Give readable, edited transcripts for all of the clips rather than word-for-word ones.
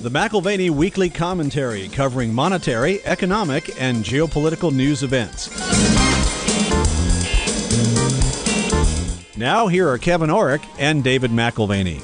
The McAlvany Weekly Commentary, covering monetary, economic, and geopolitical news events. Now, here are Kevin Orrick and David McAlvany.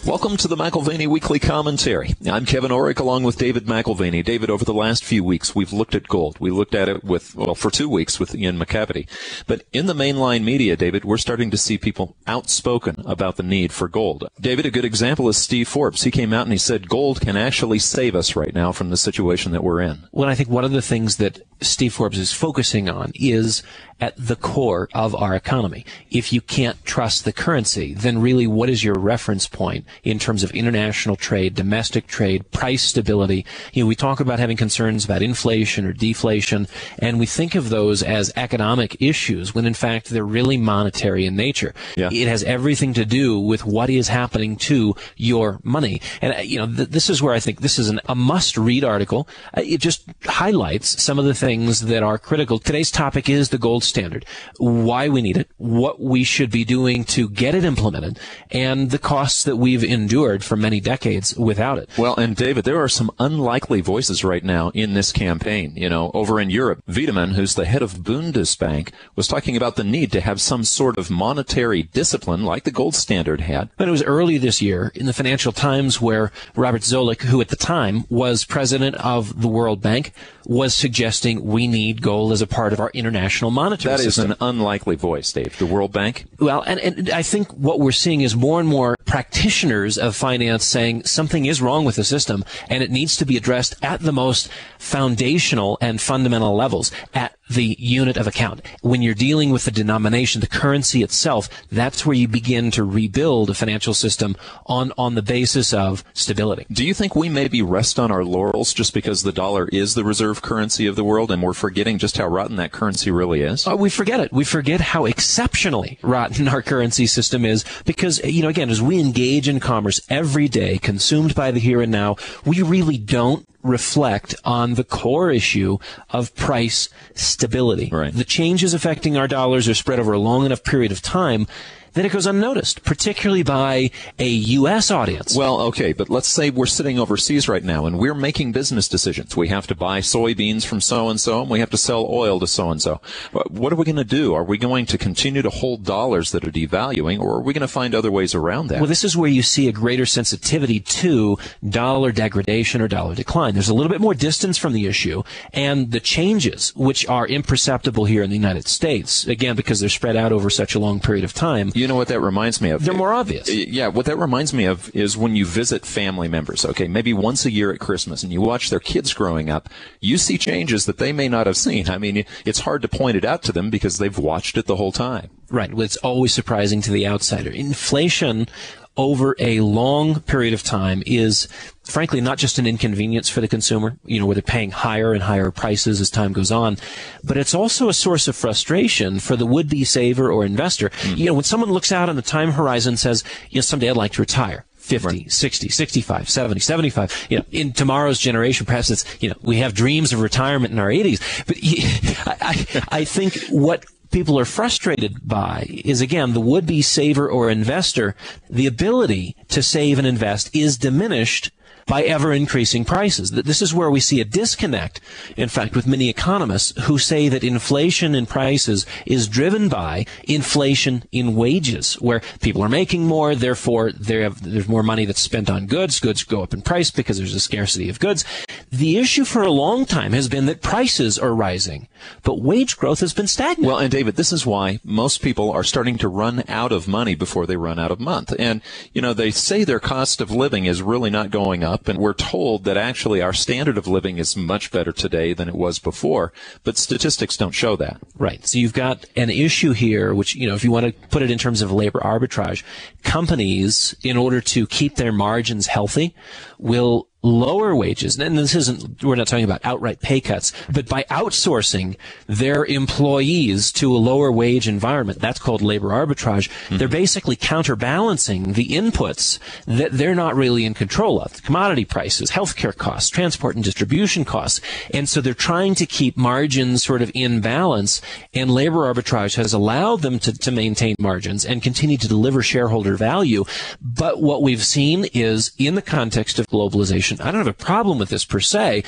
Welcome to the McAlvany Weekly Commentary. I'm Kevin Orrick along with David McAlvany. David, over the last few weeks, we've looked at gold. We looked at it for 2 weeks with Ian McAlvany. But in the mainline media, David, we're starting to see people outspoken about the need for gold. David, a good example is Steve Forbes. He came out and he said gold can actually save us right now from the situation that we're in. Well, I think one of the things that Steve Forbes is focusing on is at the core of our economy. If you can't trust the currency, then really what is your reference point in terms of international trade, domestic trade, price stability? You know, we talk about having concerns about inflation or deflation, and we think of those as economic issues when in fact they're really monetary in nature. Yeah. It has everything to do with what is happening to your money. And, this is where I think this is a must-read article. It just highlights some of the things that are critical. Today's topic is the gold standard, why we need it, what we should be doing to get it implemented, and the costs that we've endured for many decades without it. Well, and David, there are some unlikely voices right now in this campaign. You know, over in Europe, Wiedemann, who's the head of Bundesbank, was talking about the need to have some sort of monetary discipline like the gold standard had. But it was early this year in the Financial Times where Robert Zoellick, who at the time was president of the World Bank, was suggesting we need gold as a part of our international monetary system. That is an unlikely voice, Dave. The World Bank? Well, and I think what we're seeing is more and more practitioners of finance saying something is wrong with the system and it needs to be addressed at the most foundational and fundamental levels, at the unit of account. When you're dealing with the denomination, the currency itself, that's where you begin to rebuild a financial system on the basis of stability. Do you think we maybe rest on our laurels just because the dollar is the reserve currency of the world and we're forgetting just how rotten that currency really is? We forget it. We forget how exceptionally rotten our currency system is because, again, as we engage in commerce every day, consumed by the here and now, we really don't reflect on the core issue of price stability. Right. The changes affecting our dollars are spread over a long enough period of time that it goes unnoticed, particularly by a U.S. audience. Well, okay, but let's say we're sitting overseas right now and we're making business decisions. We have to buy soybeans from so-and-so and we have to sell oil to so-and-so. What are we going to do? Are we going to continue to hold dollars that are devaluing, or are we going to find other ways around that? Well, this is where you see a greater sensitivity to dollar degradation or dollar decline. There's a little bit more distance from the issue, and the changes, which are imperceptible here in the United States, again, because they're spread out over such a long period of time. You know what that reminds me of? They're more obvious. Yeah, what that reminds me of is when you visit family members, okay, maybe once a year at Christmas, and you watch their kids growing up, you see changes that they may not have seen. I mean, it's hard to point it out to them because they've watched it the whole time. Right. Well, it's always surprising to the outsider. Inflation over a long period of time is, frankly, not just an inconvenience for the consumer, where they're paying higher and higher prices as time goes on, but it's also a source of frustration for the would-be saver or investor. When someone looks out on the time horizon and says, someday I'd like to retire. 50, right. 60, 65, 70, 75. In tomorrow's generation, perhaps it's, we have dreams of retirement in our 80s. But I think what people are frustrated by is, again, the would-be saver or investor, the ability to save and invest is diminished by ever-increasing prices. This is where we see a disconnect, in fact, with many economists who say that inflation in prices is driven by inflation in wages, where people are making more, therefore there's more money that's spent on goods. Goods go up in price because there's a scarcity of goods. The issue for a long time has been that prices are rising, but wage growth has been stagnant. Well, and David, this is why most people are starting to run out of money before they run out of month. And, they say their cost of living is really not going up. And we're told that actually our standard of living is much better today than it was before, but statistics don't show that. Right. So you've got an issue here, which, if you want to put it in terms of labor arbitrage, companies, in order to keep their margins healthy, will lower wages, and we're not talking about outright pay cuts, but by outsourcing their employees to a lower wage environment, that's called labor arbitrage, they're basically counterbalancing the inputs that they're not really in control of. Commodity prices, healthcare costs, transport and distribution costs. And so they're trying to keep margins sort of in balance, and labor arbitrage has allowed them to maintain margins and continue to deliver shareholder value. But what we've seen is, in the context of globalization, I don't have a problem with this per se,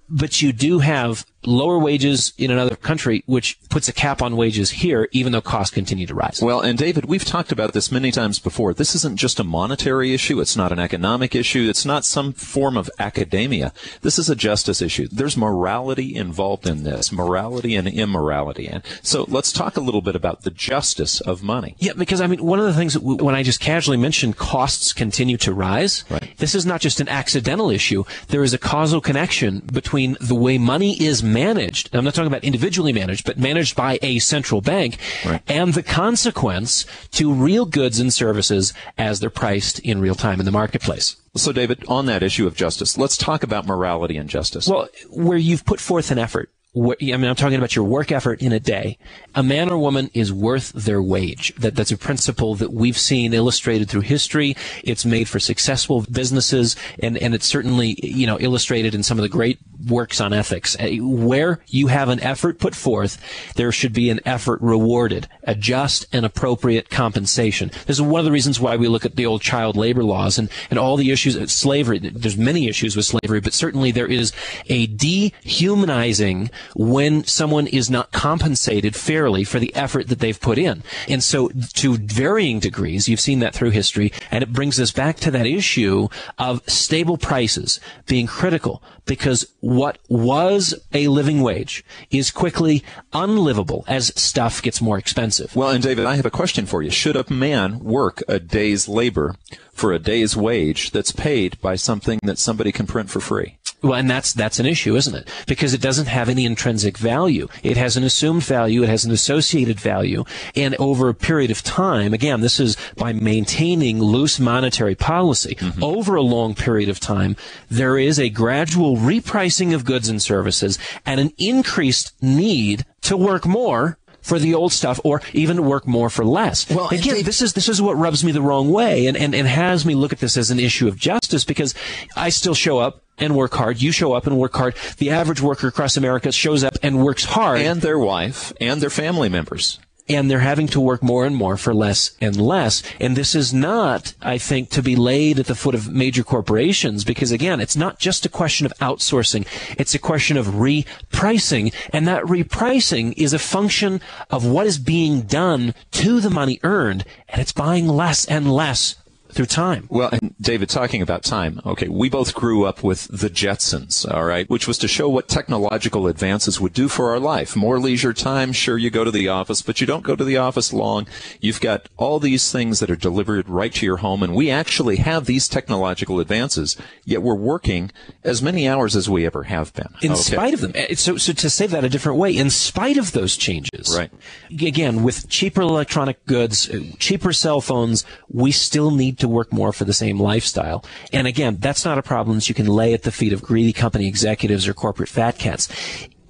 but you do have lower wages in another country, which puts a cap on wages here, even though costs continue to rise. Well, and David, we've talked about this many times before. This isn't just a monetary issue. It's not an economic issue. It's not some form of academia. This is a justice issue. There's morality involved in this, morality and immorality. And so let's talk a little bit about the justice of money. Yeah, because, I mean, one of the things that when I just casually mentioned costs continue to rise, right, this is not just an accidental issue. There is a causal connection between the way money is managed, I'm not talking about individually managed, but managed by a central bank, right, and the consequence to real goods and services as they're priced in real time in the marketplace. So, David, on that issue of justice, let's talk about morality and justice. Well, where you've put forth an effort, I'm talking about your work effort in a day. A man or woman is worth their wage. That's a principle that we've seen illustrated through history. It's made for successful businesses, and it's certainly, illustrated in some of the great works on ethics. Where you have an effort put forth, there should be an effort rewarded, a just and appropriate compensation. This is one of the reasons why we look at the old child labor laws and all the issues of slavery. There's many issues with slavery, but certainly there is a dehumanizing when someone is not compensated fairly for the effort that they've put in. And so to varying degrees, you've seen that through history, and it brings us back to that issue of stable prices being critical, because what was a living wage is quickly unlivable as stuff gets more expensive. Well, and David, I have a question for you. Should a man work a day's labor for a day's wage that's paid by something that somebody can print for free? Well, and that's an issue, isn't it? Because it doesn't have any intrinsic value. It has an assumed value. It has an associated value. And over a period of time, again, this is by maintaining loose monetary policy. Mm-hmm. Over a long period of time, there is a gradual repricing of goods and services and an increased need to work more for the old stuff, or even work more for less. Well, again, this is what rubs me the wrong way and has me look at this as an issue of justice, because I still show up and work hard. You show up and work hard. The average worker across America shows up and works hard. And their wife and their family members. And they're having to work more and more for less and less. And this is not, I think, to be laid at the foot of major corporations, because, again, it's not just a question of outsourcing. It's a question of repricing. And that repricing is a function of what is being done to the money earned, and it's buying less and less through time. Well, and David, talking about time, okay, we both grew up with the Jetsons, all right, which was to show what technological advances would do for our life. More leisure time, sure, you go to the office, but you don't go to the office long. You've got all these things that are delivered right to your home, and we actually have these technological advances, yet we're working as many hours as we ever have been. In spite of them. So to say that a different way, in spite of those changes, right? Again, with cheaper electronic goods, cheaper cell phones, we still need to work more for the same lifestyle. And again, that's not a problem that you can lay at the feet of greedy company executives or corporate fat cats.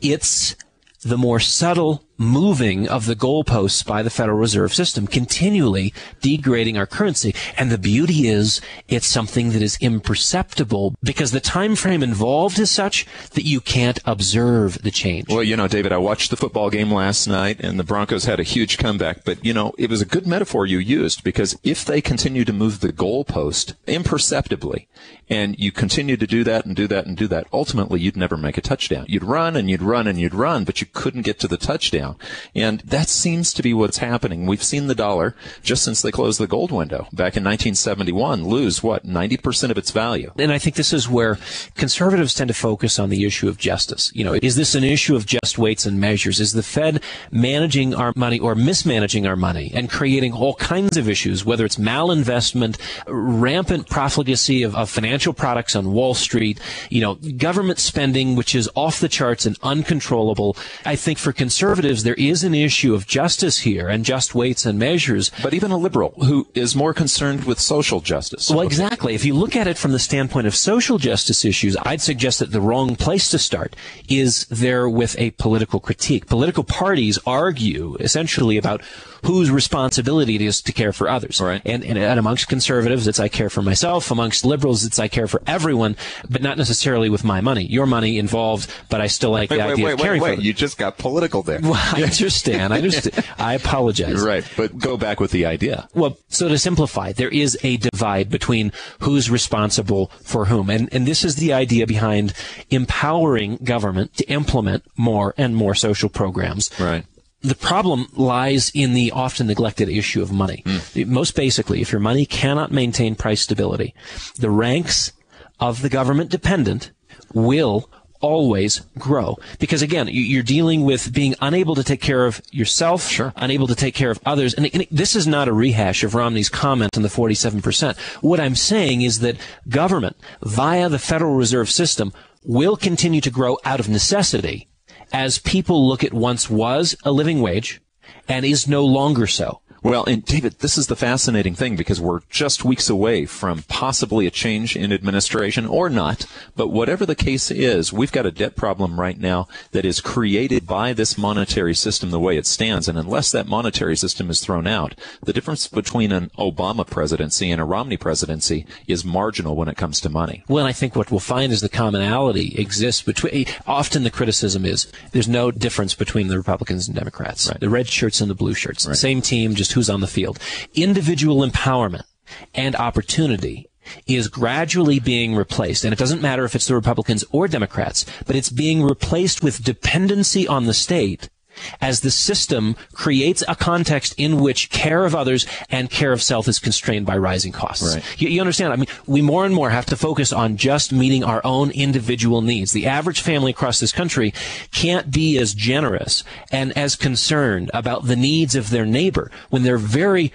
It's the more subtle moving of the goalposts by the Federal Reserve System, continually degrading our currency. And the beauty is, it's something that is imperceptible because the time frame involved is such that you can't observe the change. Well, David, I watched the football game last night, and the Broncos had a huge comeback. But, it was a good metaphor you used, because if they continue to move the goalpost imperceptibly, and you continue to do that and do that and do that, ultimately you'd never make a touchdown. You'd run and you'd run and you'd run, but you couldn't get to the touchdown. And that seems to be what's happening. We've seen the dollar, just since they closed the gold window back in 1971, lose, 90% of its value. And I think this is where conservatives tend to focus on the issue of justice. Is this an issue of just weights and measures? Is the Fed managing our money or mismanaging our money and creating all kinds of issues, whether it's malinvestment, rampant profligacy of financial products on Wall Street, government spending, which is off the charts and uncontrollable? I think for conservatives, conservatives, there is an issue of justice here and just weights and measures. But even a liberal who is more concerned with social justice. Well, exactly. If you look at it from the standpoint of social justice issues, I'd suggest that the wrong place to start is there with a political critique. Political parties argue essentially about whose responsibility it is to care for others. Right. And amongst conservatives, it's I care for myself. Amongst liberals, it's I care for everyone, but not necessarily with my money. Your money involved, but I still like the idea of caring for You just got political there. Well, I understand. I apologize. Right. But go back with the idea. Well, so to simplify, there is a divide between who's responsible for whom. And this is the idea behind empowering government to implement more and more social programs. Right. The problem lies in the often neglected issue of money. Most basically, if your money cannot maintain price stability, the ranks of the government dependent will always grow. Because again, you're dealing with being unable to take care of yourself, Sure. unable to take care of others. And this is not a rehash of Romney's comment on the 47%. What I'm saying is that government, via the Federal Reserve System, will continue to grow out of necessity as people look at once was a living wage and is no longer so. Well, and David, this is the fascinating thing because we're just weeks away from possibly a change in administration or not. But whatever the case is, we've got a debt problem right now that is created by this monetary system the way it stands. And unless that monetary system is thrown out, the difference between an Obama presidency and a Romney presidency is marginal when it comes to money. Well, and I think what we'll find is the commonality exists between, often the criticism is there's no difference between the Republicans and Democrats. Right. The red shirts and the blue shirts. Right. Same team, just who's on the field. Individual empowerment and opportunity is gradually being replaced. And it doesn't matter if it's the Republicans or Democrats, but it's being replaced with dependency on the state as the system creates a context in which care of others and care of self is constrained by rising costs. Right. You understand? I mean, we more and more have to focus on just meeting our own individual needs. The average family across this country can't be as generous and as concerned about the needs of their neighbor when they're very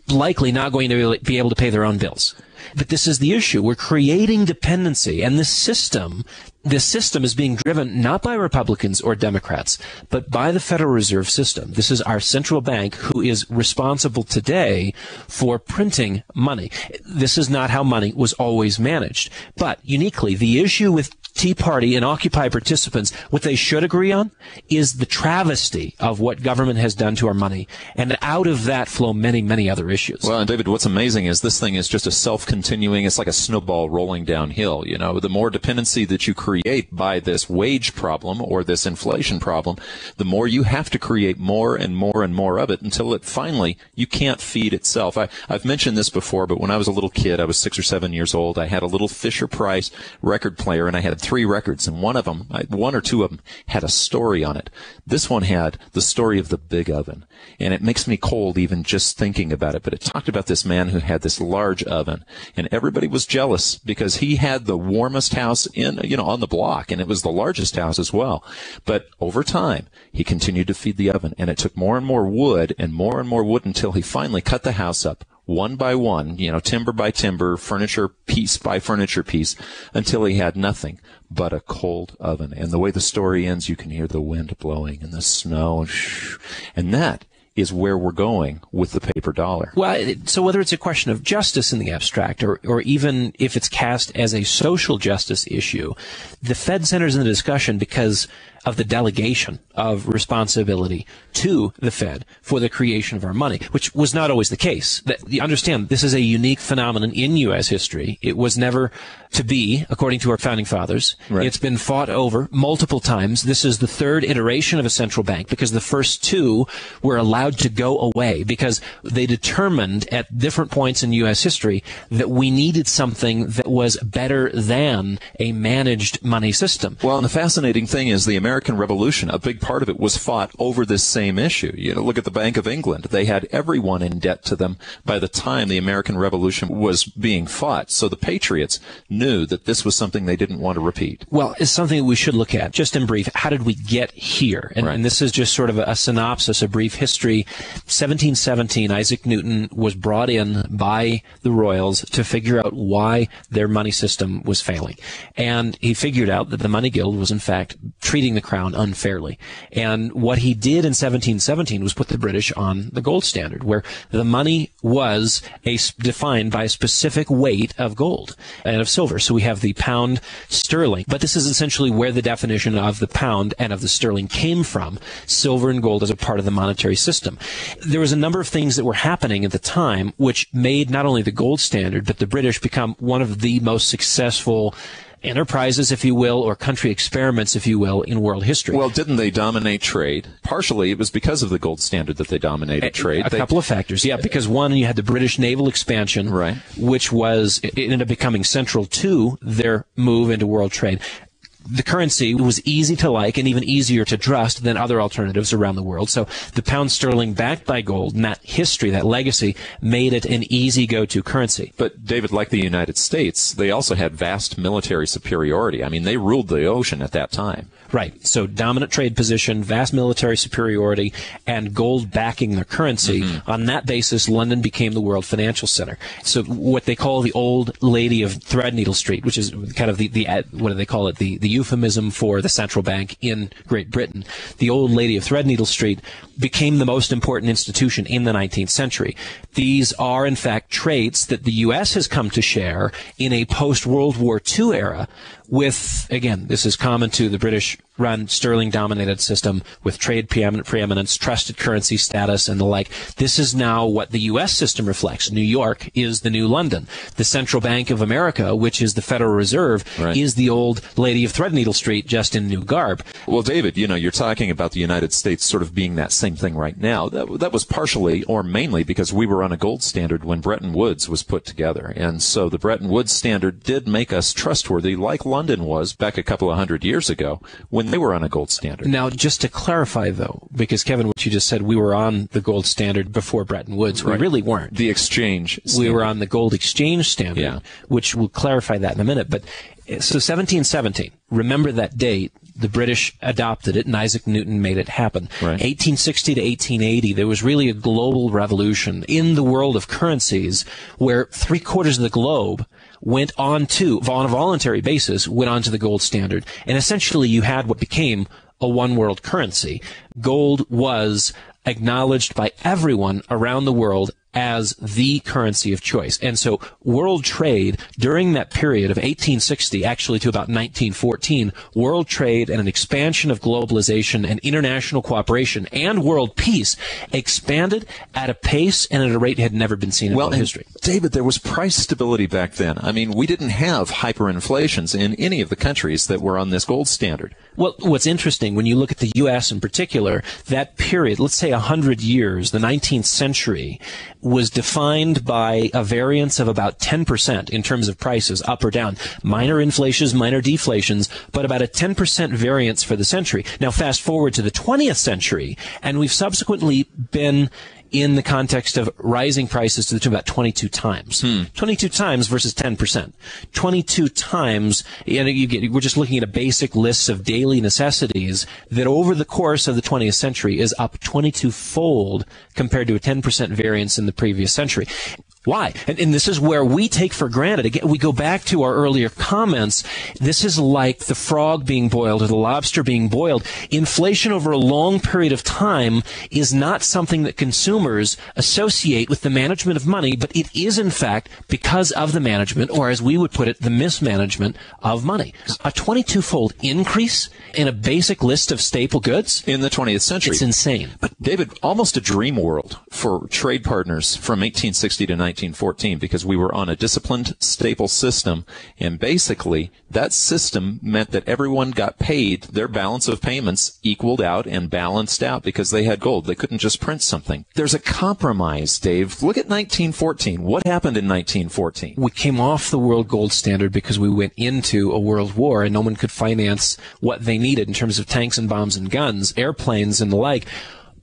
likely not going to be able to pay their own bills. But this is the issue. We're creating dependency, and this system is being driven not by Republicans or Democrats, but by the Federal Reserve System. This is our central bank who is responsible today for printing money. This is not how money was always managed. But uniquely, the issue with Tea Party and Occupy participants, what they should agree on is the travesty of what government has done to our money. And out of that flow many, many other issues. Well, and David, what's amazing is this thing is just a self-continuing, it's like a snowball rolling downhill. You know, the more dependency that you create by this wage problem or this inflation problem, the more you have to create more and more and more of it until it finally, you can't feed itself. I've mentioned this before, but when I was a little kid, I was 6 or 7 years old, I had a little Fisher-Price record player, and I had 3 records, and one or two of them had a story on it. This one had the story of the big oven, and it makes me cold even just thinking about it. But it talked about this man who had this large oven, and everybody was jealous because he had the warmest house on the block, and it was the largest house as well. But over time, he continued to feed the oven, and it took more and more wood until he finally cut the house up one by one, timber by timber, furniture piece by furniture piece, until he had nothing but a cold oven. And the way the story ends, you can hear the wind blowing and the snow, and that is where we're going with the paper dollar. Well, so whether it's a question of justice in the abstract or even if it's cast as a social justice issue, the Fed centers in the discussion because of the delegation of responsibility to the Fed for the creation of our money, which was not always the case. You understand, this is a unique phenomenon in U.S. history. It was never to be, according to our founding fathers. Right. It's been fought over multiple times. This is the third iteration of a central bank because the first two were allowed to go away because they determined at different points in U.S. history that we needed something that was better than a managed money system. Well, and the fascinating thing is the American Revolution, a big part of it was fought over this same issue. Look at the Bank of England. They had everyone in debt to them by the time the American Revolution was being fought. So the patriots knew that this was something they didn't want to repeat. Well, it's something that we should look at. Just in brief, how did we get here? And, right. and this is just sort of a synopsis, a brief history. 1717, Isaac Newton was brought in by the royals to figure out why their money system was failing. And he figured out that the money guild was, in fact, treating the crown unfairly. And what he did in 1717 was put the British on the gold standard, where the money was defined by a specific weight of gold and of silver. So we have the pound sterling, but this is essentially where the definition of the pound and of the sterling came from, silver and gold as a part of the monetary system. There was a number of things that were happening at the time which made not only the gold standard, but the British become one of the most successful enterprises, if you will, or country experiments, if you will, in world history. Well, didn't they dominate trade? Partially, it was because of the gold standard that they dominated trade. A couple of factors, yeah, because one, you had the British naval expansion, right, which it ended up becoming central to their move into world trade. The currency was easy to like and even easier to trust than other alternatives around the world. So the pound sterling backed by gold and that history, that legacy, made it an easy go-to currency. But, David, like the United States, they also had vast military superiority. I mean, they ruled the ocean at that time. Right. So dominant trade position, vast military superiority, and gold backing their currency. Mm-hmm. On that basis, London became the world financial center. So what they call the old lady of Threadneedle Street, which is kind of the what do they call it? The euphemism for the central bank in Great Britain. The old lady of Threadneedle Street became the most important institution in the 19th century. These are, in fact, traits that the U.S. has come to share in a post-World War II era with, again, this is common to the British-run, sterling-dominated system with trade preeminence, trusted currency status, and the like. This is now what the U.S. system reflects. New York is the new London. The Central Bank of America, which is the Federal Reserve, right, is the old lady of Threadneedle Street, just in new garb. Well, David, you're talking about the United States sort of being that same thing right now. That was partially or mainly because we were on a gold standard when Bretton Woods was put together. And so the Bretton Woods standard did make us trustworthy, like London was back a couple of hundred years ago when they were on a gold standard. Now, just to clarify, though, because, Kevin, what you just said, we were on the gold standard before Bretton Woods. Right. We really weren't. The exchange standard. We were on the gold exchange standard, yeah, which we'll clarify that in a minute. But so 1717, remember that date. The British adopted it, and Isaac Newton made it happen. Right. 1860 to 1880, there was really a global revolution in the world of currencies where 3/4 of the globe went on a voluntary basis, went on to the gold standard. And essentially you had what became a one world currency. Gold was acknowledged by everyone around the world as the currency of choice. And so world trade during that period of 1860 actually to about 1914, world trade and an expansion of globalization and international cooperation and world peace expanded at a pace and at a rate had never been seen in world history. David, there was price stability back then. I mean, we didn't have hyperinflations in any of the countries that were on this gold standard. Well, what's interesting, when you look at the U.S. in particular, that period, let's say 100 years, the 19th century, was defined by a variance of about 10% in terms of prices, up or down. Minor inflations, minor deflations, but about a 10% variance for the century. Now, fast forward to the 20th century, and we've subsequently been in the context of rising prices to the tune of about 22 times. 22 times versus 10%. 22 times, we're just looking at a basic list of daily necessities that over the course of the 20th century is up 22-fold compared to a 10% variance in the previous century. Why? And this is where we take for granted. Again, we go back to our earlier comments. This is like the frog being boiled or the lobster being boiled. Inflation over a long period of time is not something that consumers associate with the management of money, but it is, in fact, because of the management, or as we would put it, the mismanagement of money. A 22-fold increase in a basic list of staple goods? In the 20th century. It's insane. But, David, almost a dream world for trade partners from 1860 to 1914, because we were on a disciplined, staple system, and basically that system meant that everyone got paid, their balance of payments equaled out and balanced out because they had gold. They couldn't just print something. There's a compromise, Dave. Look at 1914. What happened in 1914? We came off the world gold standard because we went into a world war and no one could finance what they needed in terms of tanks and bombs and guns, airplanes and the like,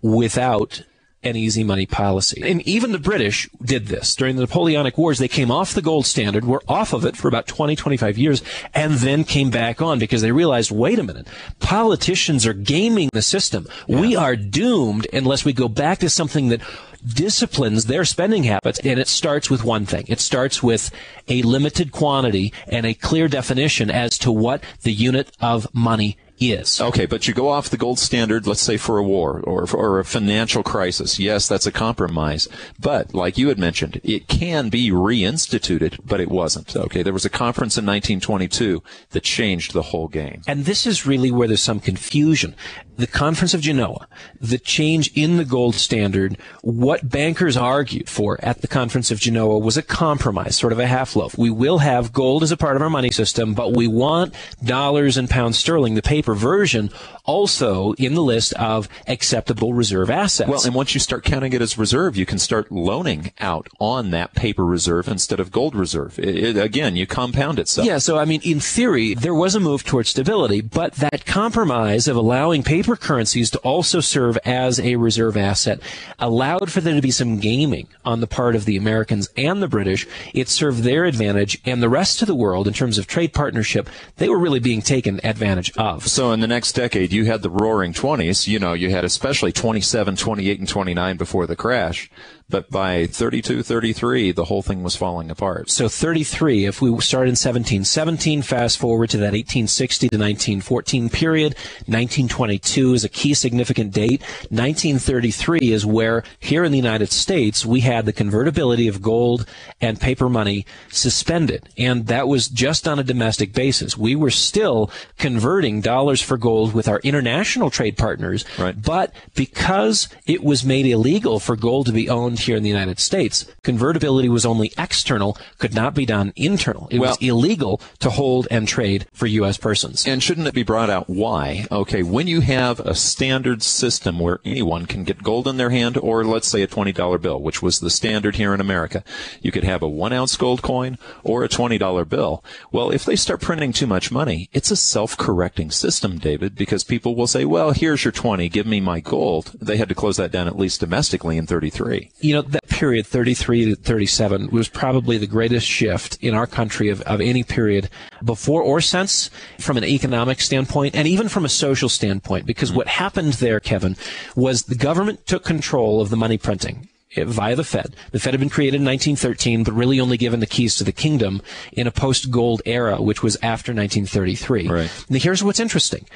without an easy money policy. And even the British did this. During the Napoleonic Wars, they came off the gold standard, were off of it for about 20, 25 years, and then came back on because they realized, wait a minute, politicians are gaming the system. Yeah. We are doomed unless we go back to something that disciplines their spending habits, and it starts with one thing. It starts with a limited quantity and a clear definition as to what the unit of money is. Okay, but you go off the gold standard, let's say for a war or a financial crisis. Yes, that's a compromise. But like you had mentioned, it can be reinstituted, but it wasn't. Okay, there was a conference in 1922 that changed the whole game. And this is really where there's some confusion. The Conference of Genoa, the change in the gold standard, what bankers argued for at the Conference of Genoa was a compromise, sort of a half-loaf. We will have gold as a part of our money system, but we want dollars and pounds sterling, the paper version, also in the list of acceptable reserve assets. Well, and once you start counting it as reserve, you can start loaning out on that paper reserve instead of gold reserve. Again, you compound itself. Yeah, so I mean, in theory, there was a move towards stability, but that compromise of allowing paper currencies to also serve as a reserve asset allowed for there to be some gaming on the part of the Americans and the British. It served their advantage, and the rest of the world, in terms of trade partnership, they were really being taken advantage of. So in the next decade, you had the roaring 20s. You know, you had especially 27, 28, and 29 before the crash. But by 32, 33, the whole thing was falling apart. So 33, if we start in 1717, fast forward to that 1860 to 1914 period, 1922 is a key significant date. 1933 is where, here in the United States, we had the convertibility of gold and paper money suspended. And that was just on a domestic basis. We were still converting dollars for gold with our international trade partners. Right. But because it was made illegal for gold to be owned here in the United States, convertibility was only external, could not be done internal. It was illegal to hold and trade for U.S. persons. And shouldn't it be brought out why? Okay, when you have a standard system where anyone can get gold in their hand, or let's say a $20 bill, which was the standard here in America, you could have a 1-ounce gold coin or a $20 bill. Well, if they start printing too much money, it's a self-correcting system, David, because people will say, well, here's your 20, give me my gold. They had to close that down at least domestically in 33. You know, that period, 33 to 37, was probably the greatest shift in our country of any period before or since, from an economic standpoint and even from a social standpoint, because what happened there, Kevin, was the government took control of the money printing via the Fed. The Fed had been created in 1913, but really only given the keys to the kingdom in a post-gold era, which was after 1933. Right. Now, here's what's interesting.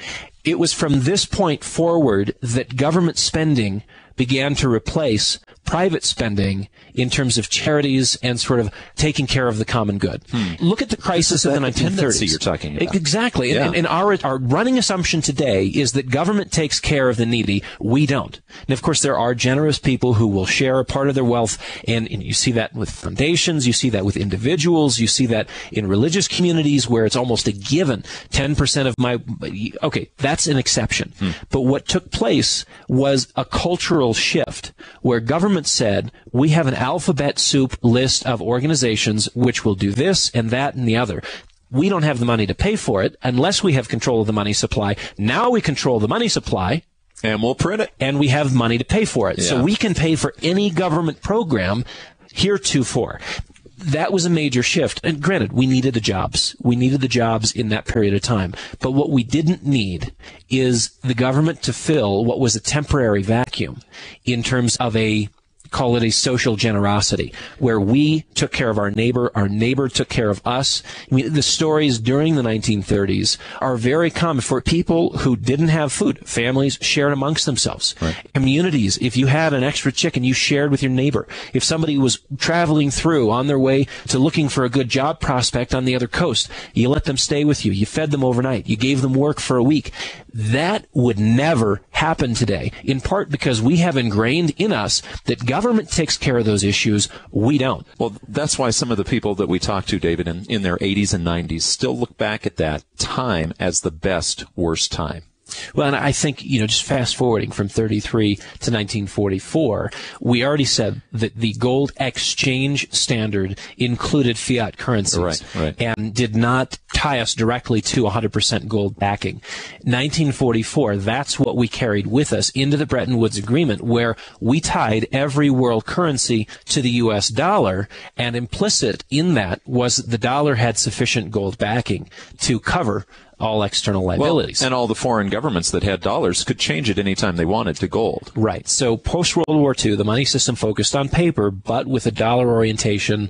It was from this point forward that government spending began to replace private spending in terms of charities and sort of taking care of the common good. Look at the crisis of the 1930s. You're talking about. Exactly. Yeah. And our running assumption today is that government takes care of the needy. We don't. And of course, there are generous people who will share a part of their wealth. And you see that with foundations. You see that with individuals. You see that in religious communities where it's almost a given. 10% of my, okay, that's an exception. But what took place was a cultural shift where government said, we have an alphabet soup list of organizations which will do this and that and the other. We don't have the money to pay for it unless we have control of the money supply. Now we control the money supply. And we'll print it. And we have money to pay for it. Yeah. So we can pay for any government program heretofore. That was a major shift. And granted, we needed the jobs. We needed the jobs in that period of time. But what we didn't need is the government to fill what was a temporary vacuum in terms of call it a social generosity, where we took care of our neighbor took care of us. I mean, the stories during the 1930s are very common for people who didn't have food. Families shared amongst themselves. Right. Communities, if you had an extra chicken, you shared with your neighbor. If somebody was traveling through on their way to looking for a good job prospect on the other coast, you let them stay with you. You fed them overnight. You gave them work for a week. That would never happen today, in part because we have ingrained in us that government takes care of those issues. We don't. Well, that's why some of the people that we talk to, David, in their 80s and 90s still look back at that time as the best, worst time. Well, and I think, just fast forwarding from 33 to 1944, we already said that the gold exchange standard included fiat currencies right. and did not tie us directly to 100% gold backing. 1944, that's what we carried with us into the Bretton Woods Agreement, where we tied every world currency to the U.S. dollar, and implicit in that was that the dollar had sufficient gold backing to cover all external liabilities. Well, and all the foreign governments that had dollars could change it anytime they wanted to gold. Right. So post-World War II, the money system focused on paper, but with a dollar orientation.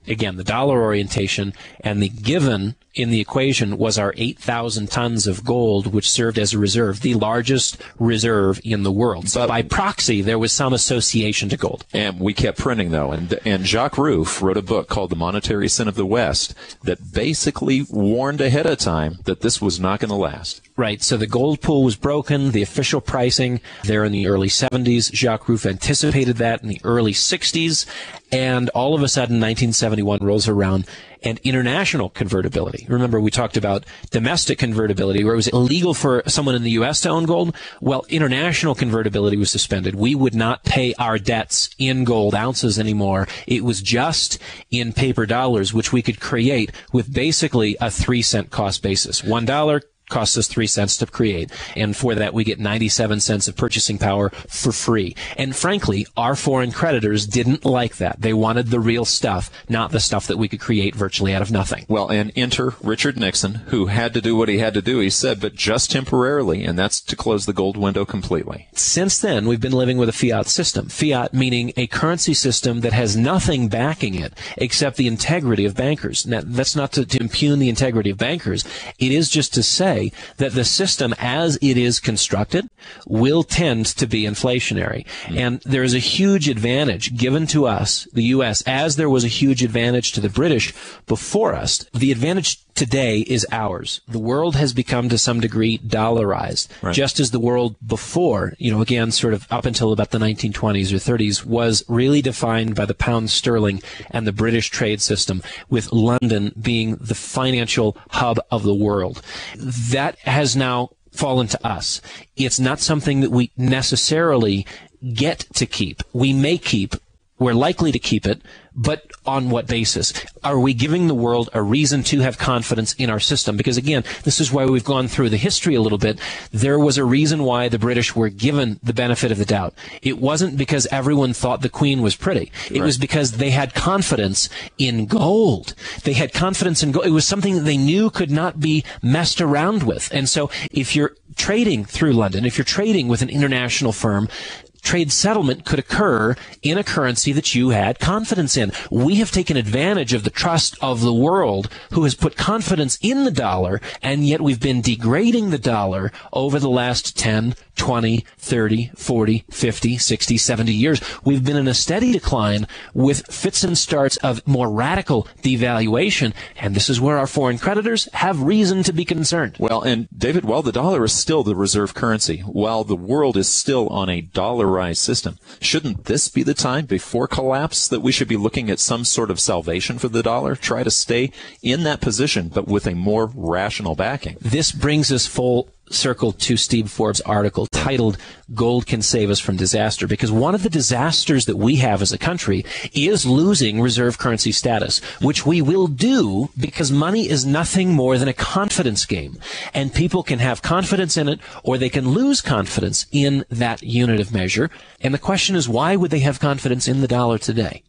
Again, the dollar orientation and the given in the equation was our 8,000 tons of gold, which served as a reserve, the largest reserve in the world. So by proxy, there was some association to gold. And we kept printing, though. And Jacques Rueff wrote a book called The Monetary Sin of the West that basically warned ahead of time that this was not going to last. Right. So the gold pool was broken. The official pricing there in the early 70s. Jacques Rueff anticipated that in the early 60s. And all of a sudden, 1971 rolls around, and international convertibility. Remember, we talked about domestic convertibility, where it was illegal for someone in the U.S. to own gold. Well, international convertibility was suspended. We would not pay our debts in gold ounces anymore. It was just in paper dollars, which we could create with basically a 3-cent cost basis. $1 costs us 3 cents to create, and for that we get 97 cents of purchasing power for free. And frankly, our foreign creditors didn't like that. They wanted the real stuff, not the stuff that we could create virtually out of nothing. Well, and enter Richard Nixon, who had to do what he had to do, he said, but just temporarily, and that's to close the gold window completely. Since then, we've been living with a fiat system. Fiat meaning a currency system that has nothing backing it except the integrity of bankers. Now, that's not to impugn the integrity of bankers. It is just to say that the system as it is constructed will tend to be inflationary. And there is a huge advantage given to us, the U.S., as there was a huge advantage to the British before us. The advantage today is ours. The world has become to some degree dollarized, right, just as the world before, again, sort of up until about the 1920s or 30s, was really defined by the pound sterling and the British trade system, with London being the financial hub of the world. That has now fallen to us. It's not something that we necessarily get to keep. We may keep. We're likely to keep it, but on what basis? Are we giving the world a reason to have confidence in our system? Because again, this is why we've gone through the history a little bit. There was a reason why the British were given the benefit of the doubt. It wasn't because everyone thought the Queen was pretty. It was because they had confidence in gold. They had confidence in gold. It was something that they knew could not be messed around with. And so if you're trading through London, if you're trading with an international firm, trade settlement could occur in a currency that you had confidence in. We have taken advantage of the trust of the world who has put confidence in the dollar, and yet we've been degrading the dollar over the last 10, 20, 30, 40, 50, 60, 70 years. We've been in a steady decline with fits and starts of more radical devaluation, and this is where our foreign creditors have reason to be concerned. Well, and David, while the dollar is still the reserve currency, while the world is still on a dollarized system, shouldn't this be the time before collapse that we should be looking at some sort of salvation for the dollar? Try to stay in that position, but with a more rational backing. This brings us full circle to Steve Forbes' article titled "Gold Can Save Us from Disaster," because one of the disasters that we have as a country is losing reserve currency status, which we will do because money is nothing more than a confidence game, and people can have confidence in it or they can lose confidence in that unit of measure. And the question is, why would they have confidence in the dollar today?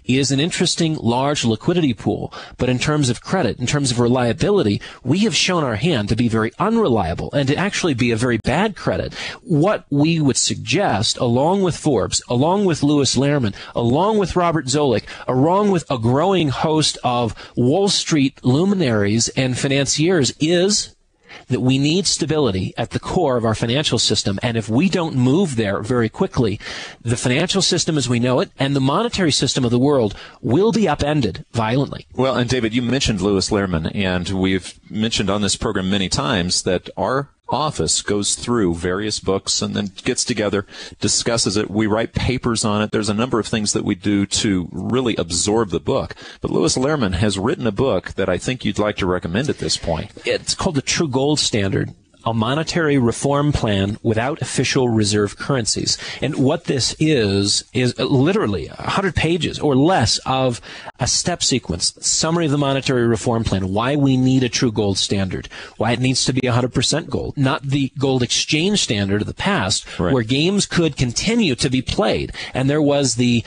It is an interesting, large liquidity pool, but in terms of credit, in terms of reliability, we have shown our hand to be very unreliable and to actually be a very bad credit. What we would suggest, along with Forbes, along with Louis Lehrman, along with Robert Zoellick, along with a growing host of Wall Street luminaries and financiers, is that we need stability at the core of our financial system. And if we don't move there very quickly, the financial system as we know it and the monetary system of the world will be upended violently. Well, and David, you mentioned Louis Lehrman, and we've mentioned on this program many times that our office goes through various books and then gets together, discusses it. We write papers on it. There's a number of things that we do to really absorb the book. But Louis Lehrman has written a book that I think you'd like to recommend at this point. It's called The True Gold Standard, a monetary reform plan without official reserve currencies. And what this is literally 100 pages or less of a step sequence, summary of the monetary reform plan, why we need a true gold standard, why it needs to be 100% gold, not the gold exchange standard of the past, right, where games could continue to be played. And there was the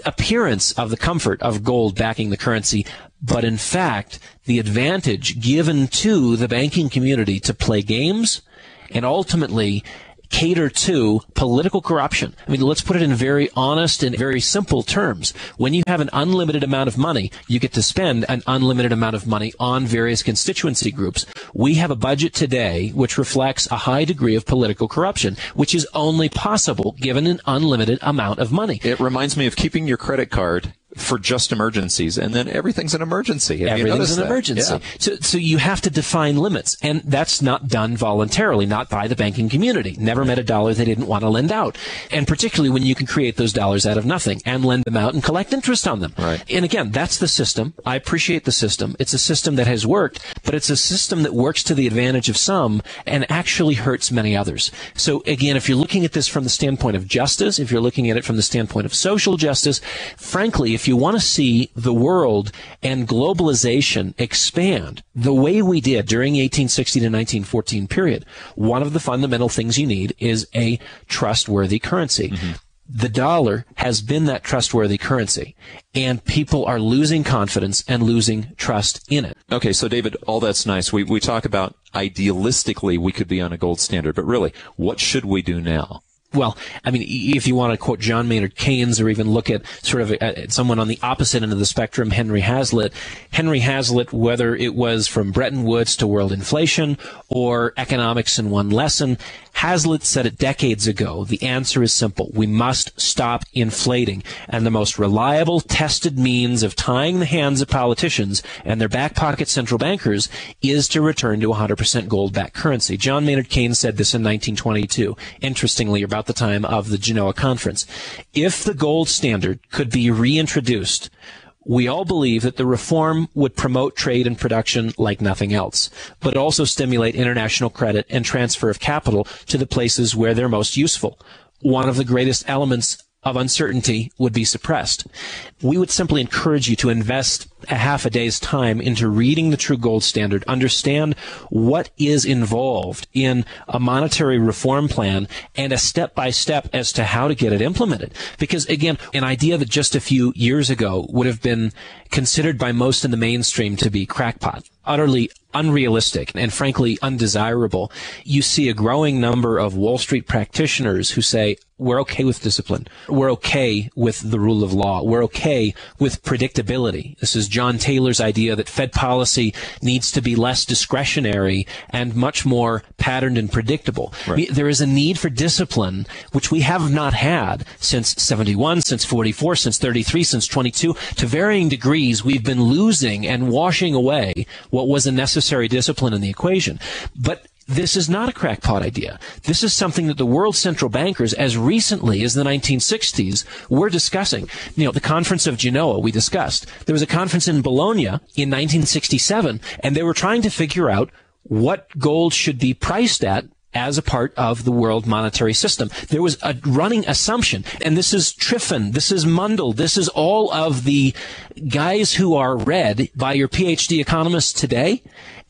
appearance of the comfort of gold backing the currency, but in fact, the advantage given to the banking community to play games and ultimately cater to political corruption. I mean, let's put it in very honest and very simple terms. When you have an unlimited amount of money, you get to spend an unlimited amount of money on various constituency groups. We have a budget today which reflects a high degree of political corruption, which is only possible given an unlimited amount of money. It reminds me of keeping your credit card for just emergencies, and then everything's an emergency. Everything's an emergency. Yeah. So you have to define limits, and that's not done voluntarily, not by the banking community. Never met a dollar they didn't want to lend out, and particularly when you can create those dollars out of nothing and lend them out and collect interest on them. Right. And again, that's the system. I appreciate the system. It's a system that has worked, but it's a system that works to the advantage of some and actually hurts many others. So again, if you're looking at this from the standpoint of justice, if you're looking at it from the standpoint of social justice, frankly, if you want to see the world and globalization expand the way we did during the 1860 to 1914 period, one of the fundamental things you need is a trustworthy currency. Mm-hmm. The dollar has been that trustworthy currency, and people are losing confidence and losing trust in it. Okay, so David, all that's nice. We talk about idealistically we could be on a gold standard, but really, what should we do now? Well, I mean, if you want to quote John Maynard Keynes or even look at sort of someone on the opposite end of the spectrum, Henry Hazlitt, whether it was from Bretton Woods to world inflation or economics in one lesson, Hazlitt said it decades ago. The answer is simple. We must stop inflating. And the most reliable, tested means of tying the hands of politicians and their back pocket central bankers is to return to 100% gold-backed currency. John Maynard Keynes said this in 1922, interestingly, about the time of the Genoa Conference. If the gold standard could be reintroduced, we all believe that the reform would promote trade and production like nothing else, but also stimulate international credit and transfer of capital to the places where they're most useful. One of the greatest elements of uncertainty would be suppressed. We would simply encourage you to invest a half a day's time into reading the true gold standard, understand what is involved in a monetary reform plan, and a step-by-step as to how to get it implemented. Because, again, an idea that just a few years ago would have been considered by most in the mainstream to be crackpot, utterly unrealistic and frankly undesirable. You see a growing number of Wall Street practitioners who say, we're okay with discipline. We're okay with the rule of law. We're okay with predictability. This is John Taylor's idea that Fed policy needs to be less discretionary and much more patterned and predictable. Right. There is a need for discipline, which we have not had since 71, since 44, since 33, since 22. To varying degrees, we've been losing and washing away what was a necessary discipline in the equation. But this is not a crackpot idea. This is something that the world's central bankers, as recently as the 1960s, were discussing. The Conference of Genoa we discussed. There was a conference in Bologna in 1967, and they were trying to figure out what gold should be priced at as a part of the world monetary system. There was a running assumption, and this is Triffin, this is Mundell, this is all of the guys who are read by your PhD economists today,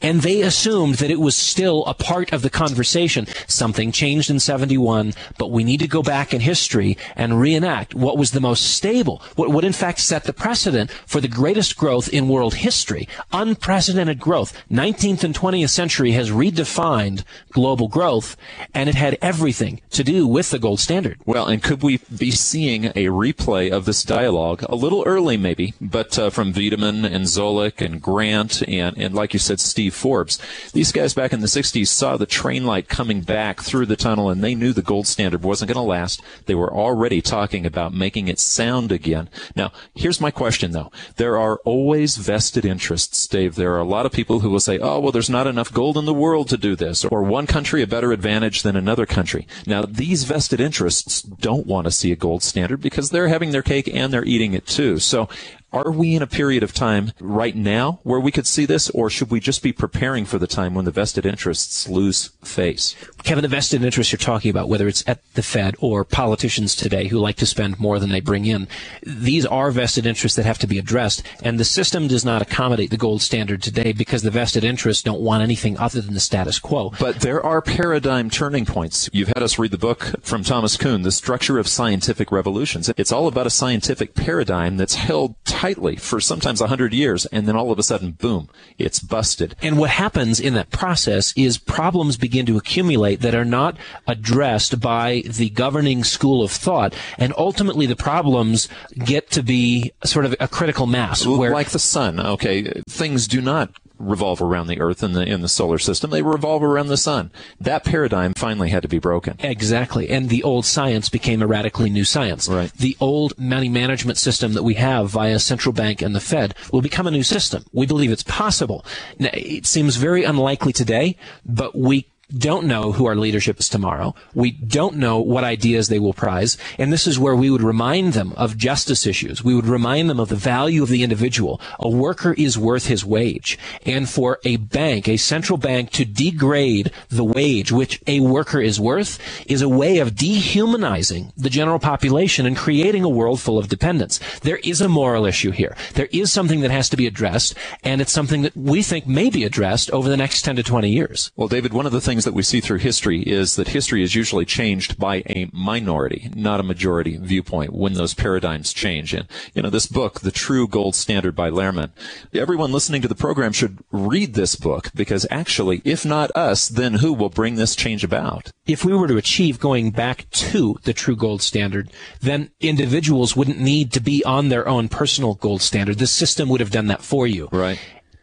and they assumed that it was still a part of the conversation. Something changed in 71, but we need to go back in history and reenact what was the most stable, what in fact set the precedent for the greatest growth in world history. Unprecedented growth. 19th and 20th century has redefined global growth, and it had everything to do with the gold standard. Well, and could we be seeing a replay of this dialogue a little early maybe, but from Wiedemann and Zoellick and Grant and like you said, Steve Forbes. These guys back in the 60s saw the train light coming back through the tunnel, and they knew the gold standard wasn't going to last. They were already talking about making it sound again. Now, here's my question, though. There are always vested interests, Dave. There are a lot of people who will say, oh, well, there's not enough gold in the world to do this, or one country a better advantage than another country. Now, these vested interests don't want to see a gold standard because they're having their cake and they're eating it too. So are we in a period of time right now where we could see this, or should we just be preparing for the time when the vested interests lose face? Kevin, the vested interests you're talking about, whether it's at the Fed or politicians today who like to spend more than they bring in, these are vested interests that have to be addressed, and the system does not accommodate the gold standard today because the vested interests don't want anything other than the status quo. But there are paradigm turning points. You've had us read the book from Thomas Kuhn, The Structure of Scientific Revolutions. It's all about a scientific paradigm that's held tight tightly for sometimes 100 years, and then all of a sudden, boom, it's busted. And what happens in that process is problems begin to accumulate that are not addressed by the governing school of thought, and ultimately the problems get to be sort of a critical mass. Where, like the sun, okay, things do not revolve around the Earth in the solar system. They revolve around the sun. That paradigm finally had to be broken. Exactly. And the old science became a radically new science. Right. The old money management system that we have via central bank and the Fed will become a new system. We believe it's possible. Now, it seems very unlikely today, but we don't know who our leadership is tomorrow. We don't know what ideas they will prize. And this is where we would remind them of justice issues. We would remind them of the value of the individual. A worker is worth his wage. And for a bank, a central bank, to degrade the wage which a worker is worth is a way of dehumanizing the general population and creating a world full of dependence. There is a moral issue here. There is something that has to be addressed, and it's something that we think may be addressed over the next 10 to 20 years. Well, David, one of the things that we see through history is that history is usually changed by a minority, not a majority viewpoint when those paradigms change. And, this book, The True Gold Standard by Lehrman, everyone listening to the program should read this book, because actually, if not us, then who will bring this change about? If we were to achieve going back to the true gold standard, then individuals wouldn't need to be on their own personal gold standard. The system would have done that for you. Right.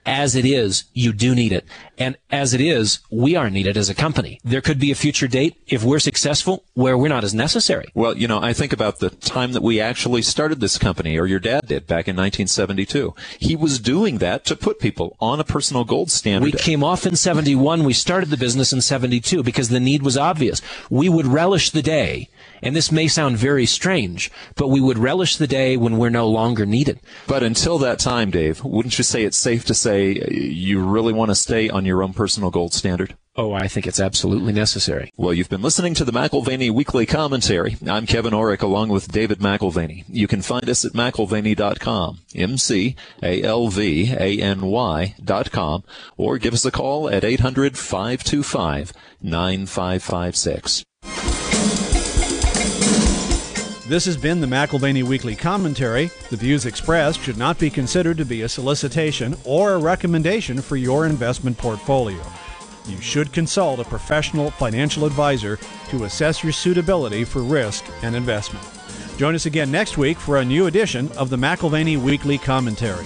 As it is, you do need it. And as it is, we are needed as a company. There could be a future date, if we're successful, where we're not as necessary. Well, I think about the time that we actually started this company, or your dad did back in 1972. He was doing that to put people on a personal gold standard. We came off in 71. We started the business in 72 because the need was obvious. We would relish the day, and this may sound very strange, but we would relish the day when we're no longer needed. But until that time, Dave, wouldn't you say it's safe to say you really want to stay on your own personal gold standard? Oh, I think it's absolutely necessary. Well, you've been listening to the McAlvany Weekly Commentary. I'm Kevin Orrick, along with David McAlvany. You can find us at McAlvany.com, McAlvany.com, or give us a call at 800-525-9556. This has been the McAlvany Weekly Commentary. The views expressed should not be considered to be a solicitation or a recommendation for your investment portfolio. You should consult a professional financial advisor to assess your suitability for risk and investment. Join us again next week for a new edition of the McAlvany Weekly Commentary.